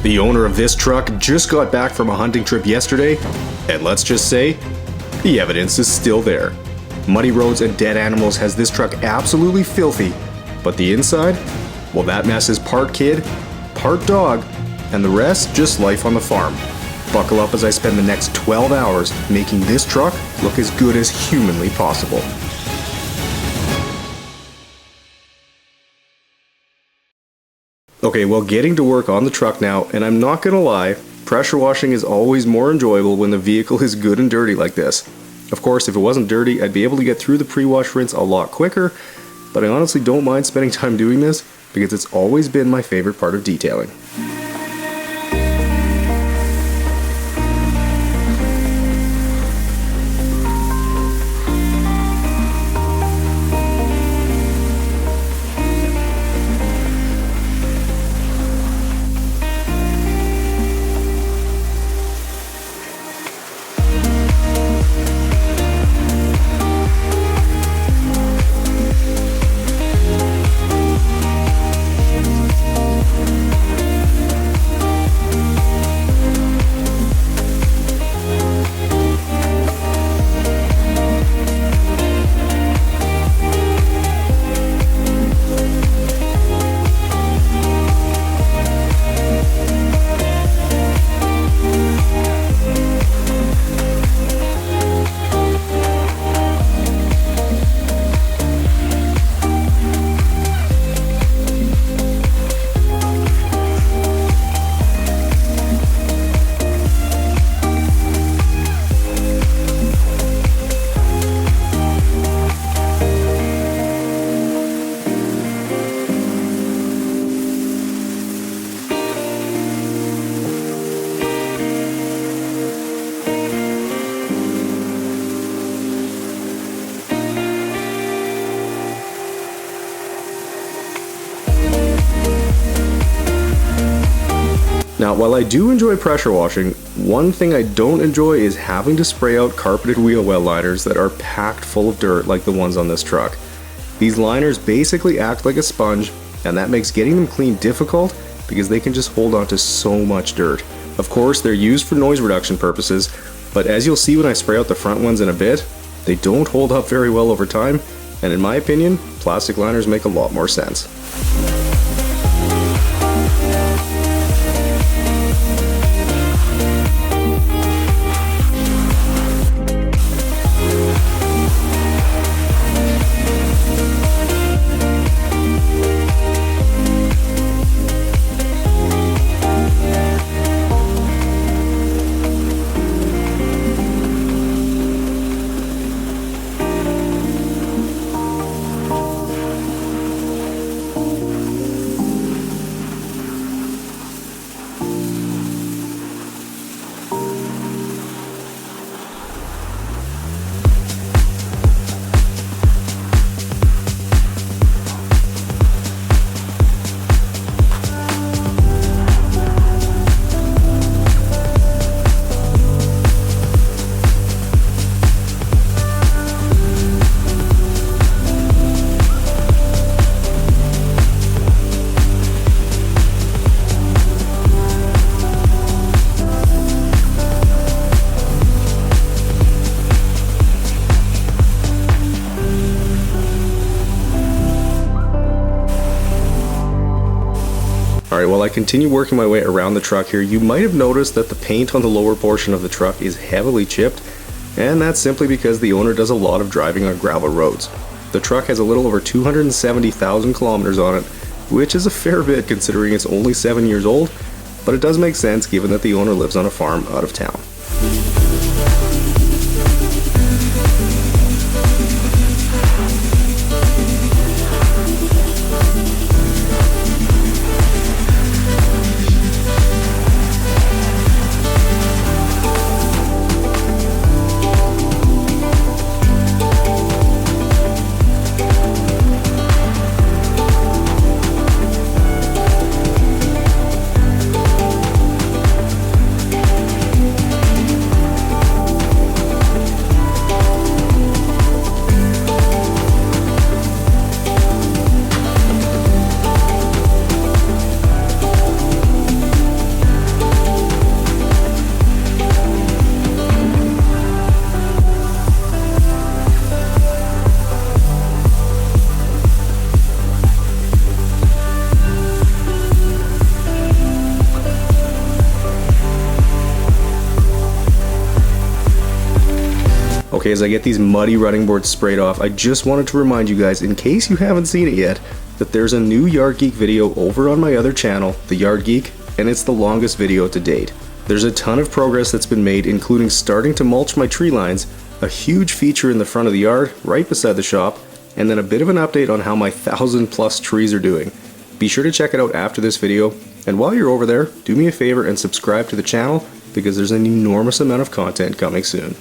The owner of this truck just got back from a hunting trip yesterday, and let's just say, the evidence is still there. Muddy roads and dead animals has this truck absolutely filthy, but the inside? Well, that mess is part kid, part dog, and the rest just life on the farm. Buckle up as I spend the next 12 hours making this truck look as good as humanly possible. Okay, well, getting to work on the truck now, and I'm not gonna lie, pressure washing is always more enjoyable when the vehicle is good and dirty like this. Of course, if it wasn't dirty, I'd be able to get through the pre-wash rinse a lot quicker, but I honestly don't mind spending time doing this because it's always been my favorite part of detailing. Now, while I do enjoy pressure washing, one thing I don't enjoy is having to spray out carpeted wheel well liners that are packed full of dirt like the ones on this truck. These liners basically act like a sponge, and that makes getting them clean difficult because they can just hold on to so much dirt. Of course, they're used for noise reduction purposes, but as you'll see when I spray out the front ones in a bit, they don't hold up very well over time, and in my opinion, plastic liners make a lot more sense. Alright, while I continue working my way around the truck here, you might have noticed that the paint on the lower portion of the truck is heavily chipped, and that's simply because the owner does a lot of driving on gravel roads. The truck has a little over 270,000 kilometers on it, which is a fair bit considering it's only 7 years old, but it does make sense given that the owner lives on a farm out of town. Okay, as I get these muddy running boards sprayed off, I just wanted to remind you guys, in case you haven't seen it yet, that there's a new Yard Geek video over on my other channel, The Yard Geek, and it's the longest video to date. There's a ton of progress that's been made, including starting to mulch my tree lines, a huge feature in the front of the yard, right beside the shop, and then a bit of an update on how my 1,000+ trees are doing. Be sure to check it out after this video, and while you're over there, do me a favor and subscribe to the channel, because there's an enormous amount of content coming soon.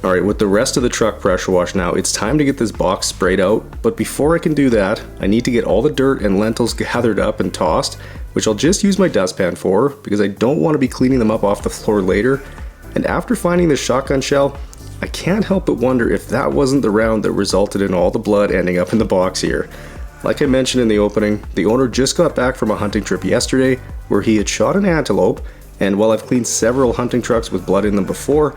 Alright, with the rest of the truck pressure wash now, it's time to get this box sprayed out, but before I can do that, I need to get all the dirt and lentils gathered up and tossed, which I'll just use my dustpan for, because I don't want to be cleaning them up off the floor later. And after finding the shotgun shell, I can't help but wonder if that wasn't the round that resulted in all the blood ending up in the box here. Like I mentioned in the opening, the owner just got back from a hunting trip yesterday, where he had shot an antelope, and while I've cleaned several hunting trucks with blood in them before,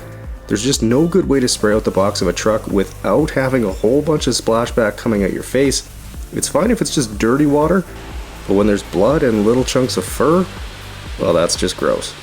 there's just no good way to spray out the box of a truck without having a whole bunch of splashback coming at your face. It's fine if it's just dirty water, but when there's blood and little chunks of fur, well, that's just gross.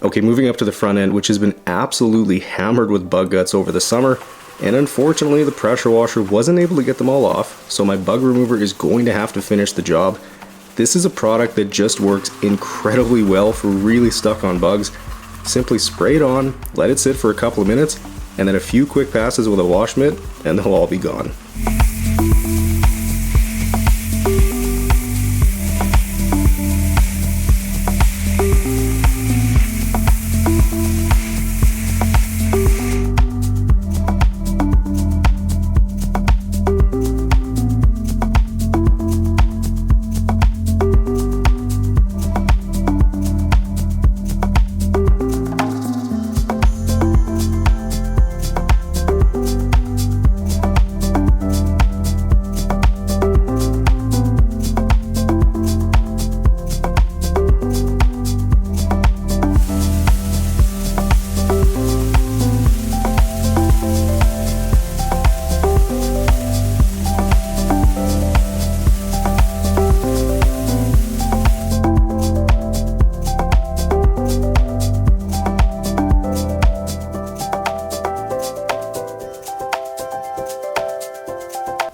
Okay, moving up to the front end, which has been absolutely hammered with bug guts over the summer, and unfortunately the pressure washer wasn't able to get them all off, so my bug remover is going to have to finish the job. This is a product that just works incredibly well for really stuck on bugs. Simply spray it on, let it sit for a couple of minutes, and then a few quick passes with a wash mitt, and they'll all be gone.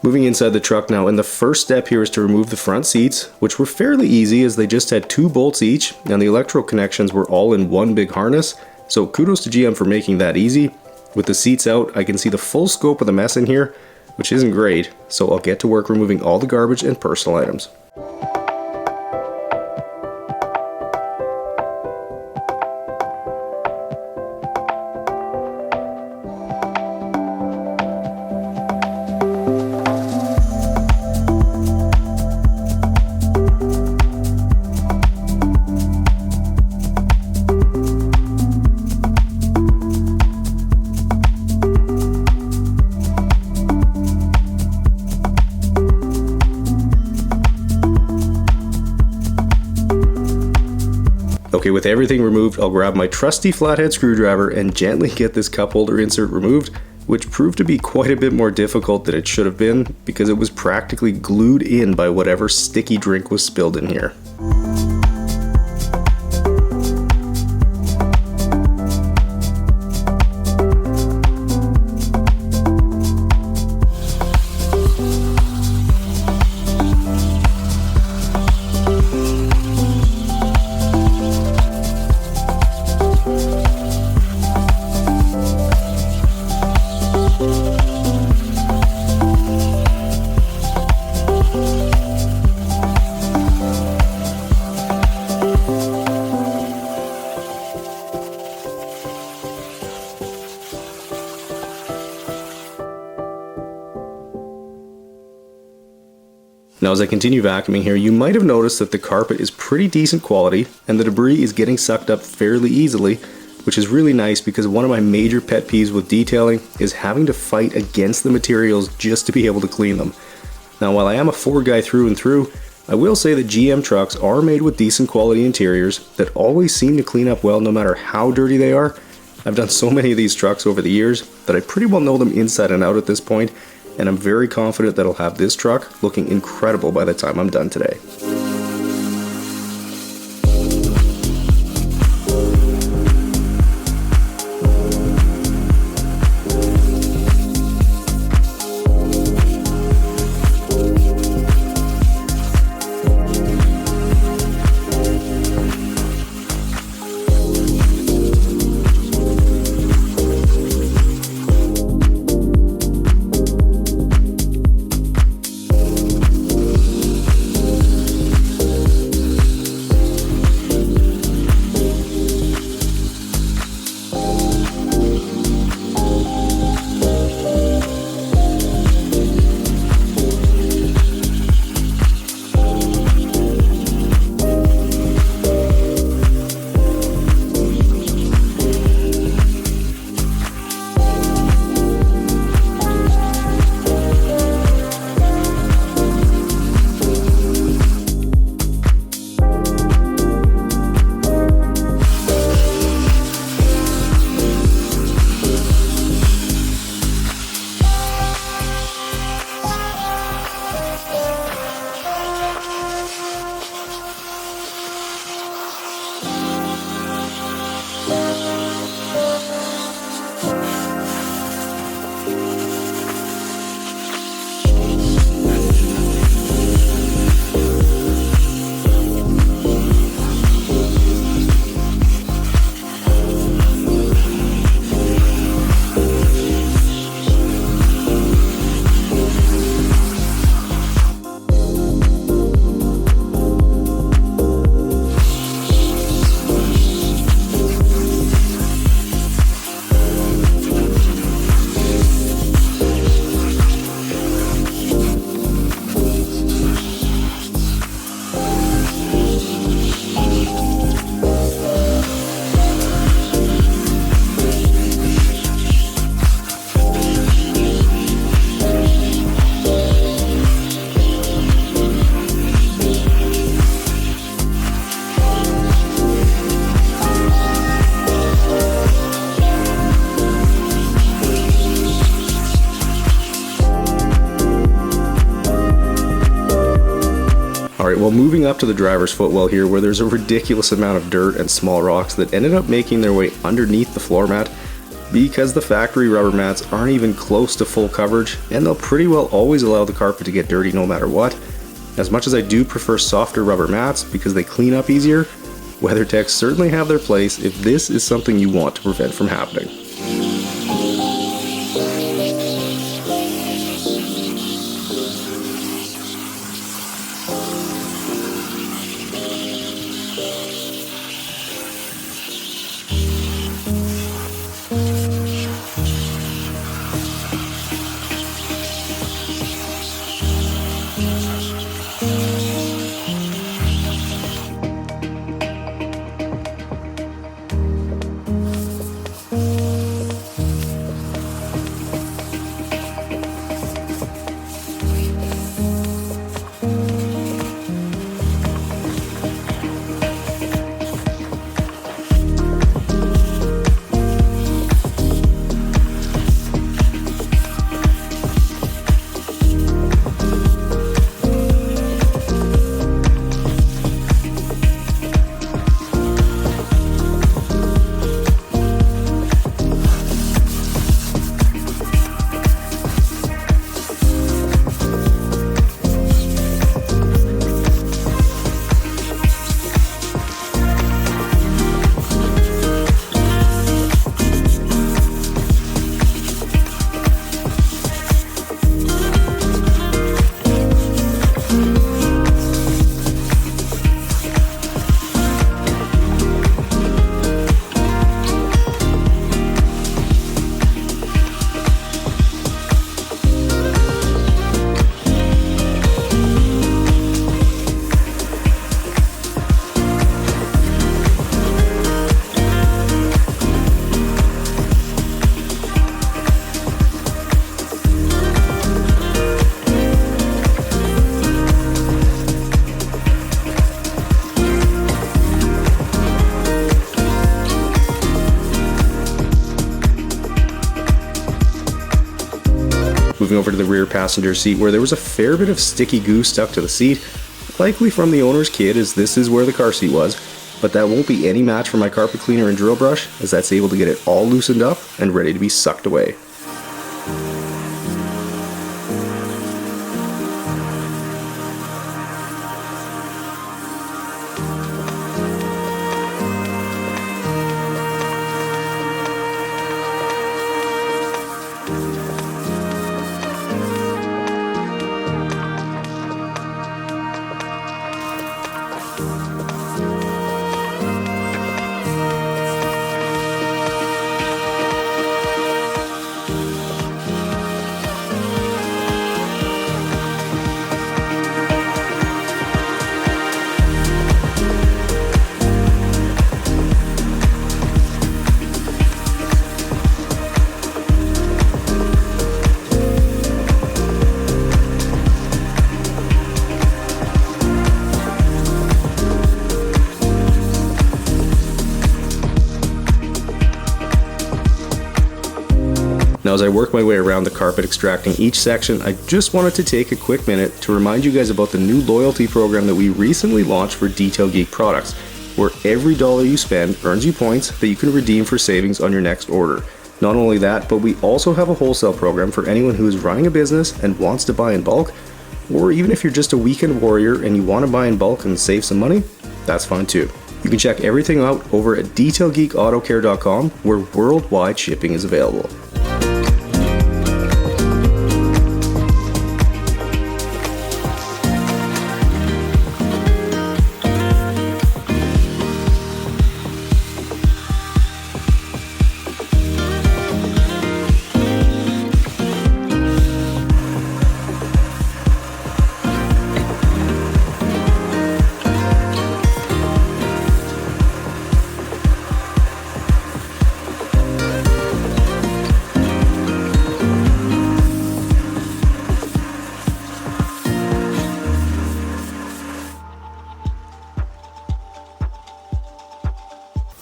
Moving inside the truck now, and the first step here is to remove the front seats, which were fairly easy as they just had 2 bolts each, and the electrical connections were all in one big harness, so kudos to GM for making that easy. With the seats out, I can see the full scope of the mess in here, which isn't great, so I'll get to work removing all the garbage and personal items. Okay, with everything removed, I'll grab my trusty flathead screwdriver and gently get this cup holder insert removed, which proved to be quite a bit more difficult than it should have been because it was practically glued in by whatever sticky drink was spilled in here. Now as I continue vacuuming here, you might have noticed that the carpet is pretty decent quality and the debris is getting sucked up fairly easily, which is really nice because one of my major pet peeves with detailing is having to fight against the materials just to be able to clean them. Now while I am a Ford guy through and through, I will say that GM trucks are made with decent quality interiors that always seem to clean up well no matter how dirty they are. I've done so many of these trucks over the years that I pretty well know them inside and out at this point, and I'm very confident that I'll have this truck looking incredible by the time I'm done today. Alright, well, moving up to the driver's footwell here, where there's a ridiculous amount of dirt and small rocks that ended up making their way underneath the floor mat. because the factory rubber mats aren't even close to full coverage, and they'll pretty well always allow the carpet to get dirty no matter what. As much as I do prefer softer rubber mats because they clean up easier, WeatherTech certainly have their place if this is something you want to prevent from happening. Moving over to the rear passenger seat, where there was a fair bit of sticky goo stuck to the seat, likely from the owner's kit, as this is where the car seat was, but that won't be any match for my carpet cleaner and drill brush, as that's able to get it all loosened up and ready to be sucked away. Now, as I work my way around the carpet extracting each section, I just wanted to take a quick minute to remind you guys about the new loyalty program that we recently launched for Detail Geek products, where every dollar you spend earns you points that you can redeem for savings on your next order. Not only that, but we also have a wholesale program for anyone who is running a business and wants to buy in bulk, or even if you're just a weekend warrior and you want to buy in bulk and save some money, that's fine too. You can check everything out over at detailgeekautocare.com, where worldwide shipping is available.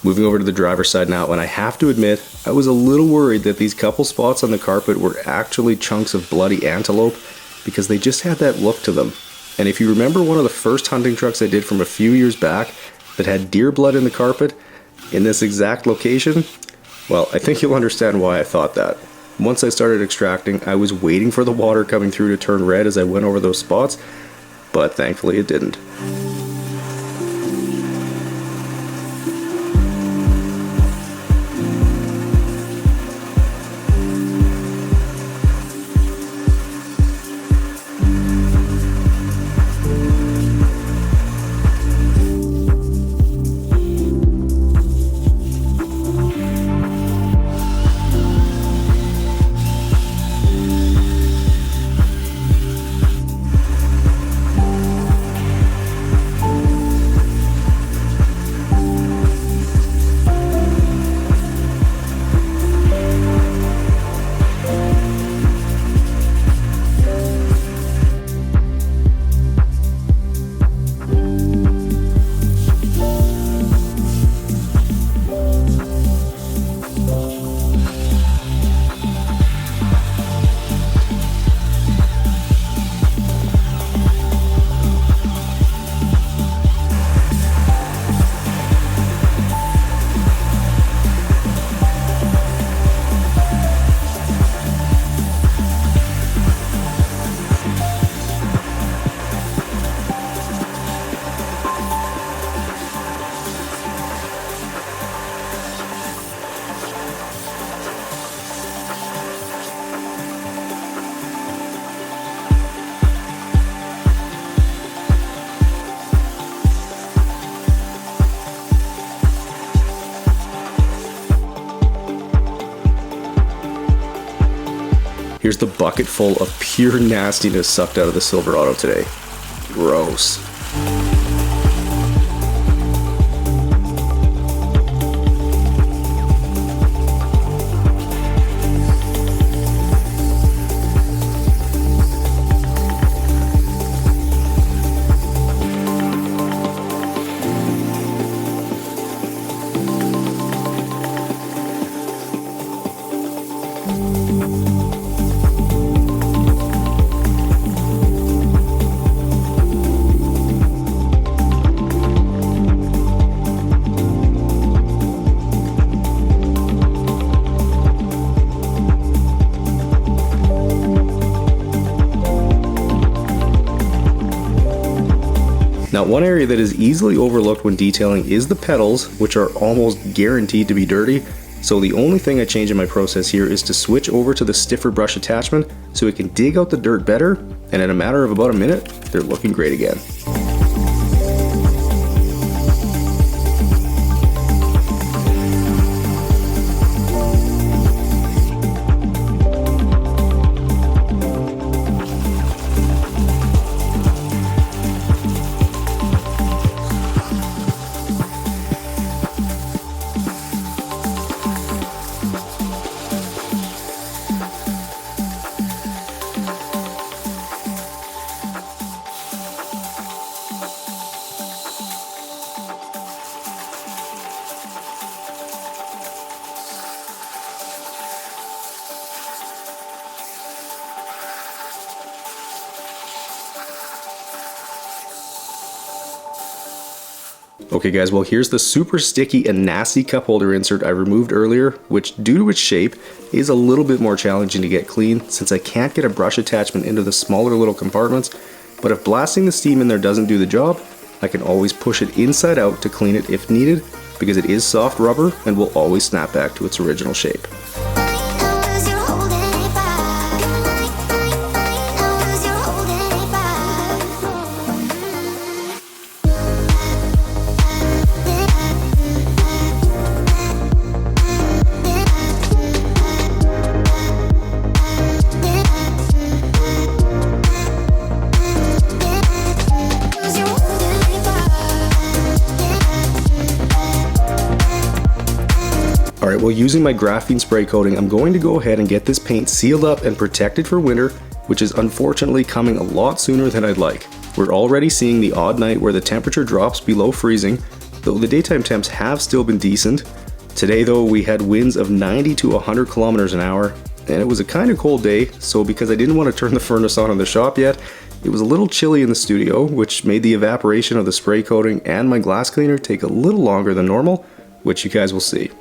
Moving over to the driver's side now, and I have to admit, I was a little worried that these couple spots on the carpet were actually chunks of bloody antelope, because they just had that look to them. And if you remember one of the first hunting trucks I did from a few years back that had deer blood in the carpet, in this exact location, Well, I think you'll understand why I thought that. Once I started extracting, I was waiting for the water coming through to turn red as I went over those spots, but thankfully it didn't. Here's the bucket full of pure nastiness sucked out of the Silverado today. Gross. Now, one area that is easily overlooked when detailing is the pedals, which are almost guaranteed to be dirty. So the only thing I change in my process here is to switch over to the stiffer brush attachment so it can dig out the dirt better, and in a matter of about a minute, they're looking great again. Okay guys, well here's the super sticky and nasty cup holder insert I removed earlier, which due to its shape is a little bit more challenging to get clean since I can't get a brush attachment into the smaller little compartments, but if blasting the steam in there doesn't do the job, I can always push it inside out to clean it if needed, because it is soft rubber and will always snap back to its original shape. Alright, well using my graphene spray coating, I'm going to go ahead and get this paint sealed up and protected for winter, which is unfortunately coming a lot sooner than I'd like. We're already seeing the odd night where the temperature drops below freezing, though the daytime temps have still been decent. Today though, we had winds of 90 to 100 kilometers an hour, and it was a kind of cold day, so because I didn't want to turn the furnace on in the shop yet, it was a little chilly in the studio, which made the evaporation of the spray coating and my glass cleaner take a little longer than normal, which you guys will see.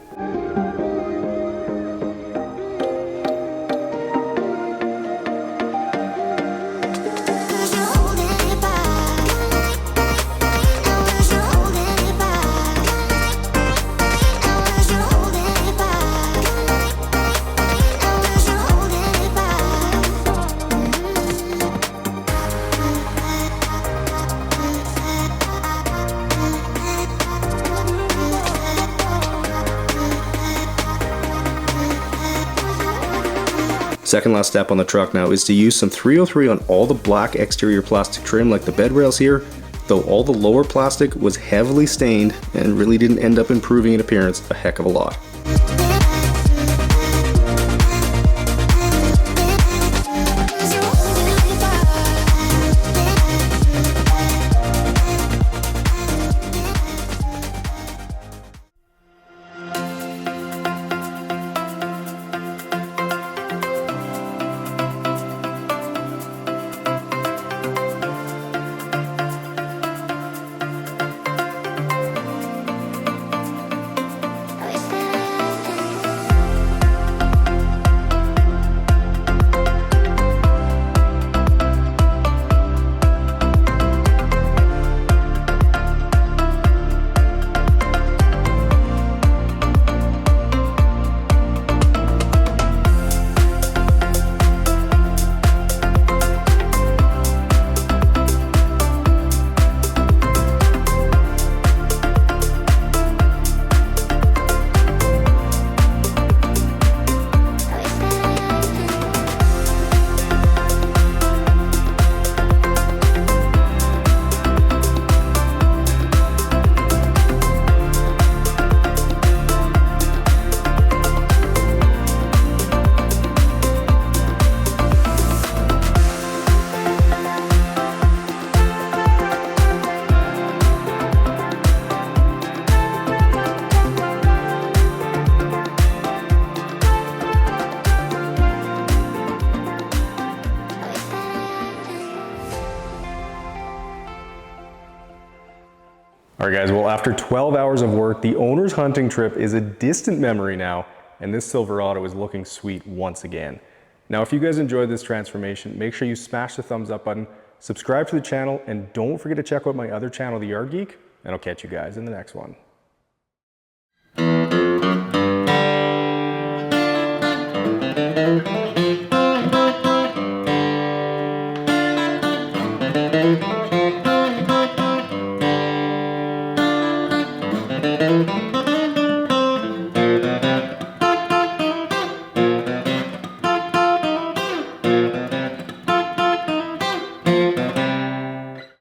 Second last step on the truck now is to use some 303 on all the black exterior plastic trim like the bed rails here, though all the lower plastic was heavily stained and really didn't end up improving in appearance a heck of a lot. All right guys, well after 12 hours of work, the owner's hunting trip is a distant memory now, and this Silverado is looking sweet once again. Now if you guys enjoyed this transformation, make sure you smash the thumbs up button, subscribe to the channel, and don't forget to check out my other channel, The Yard Geek, and I'll catch you guys in the next one.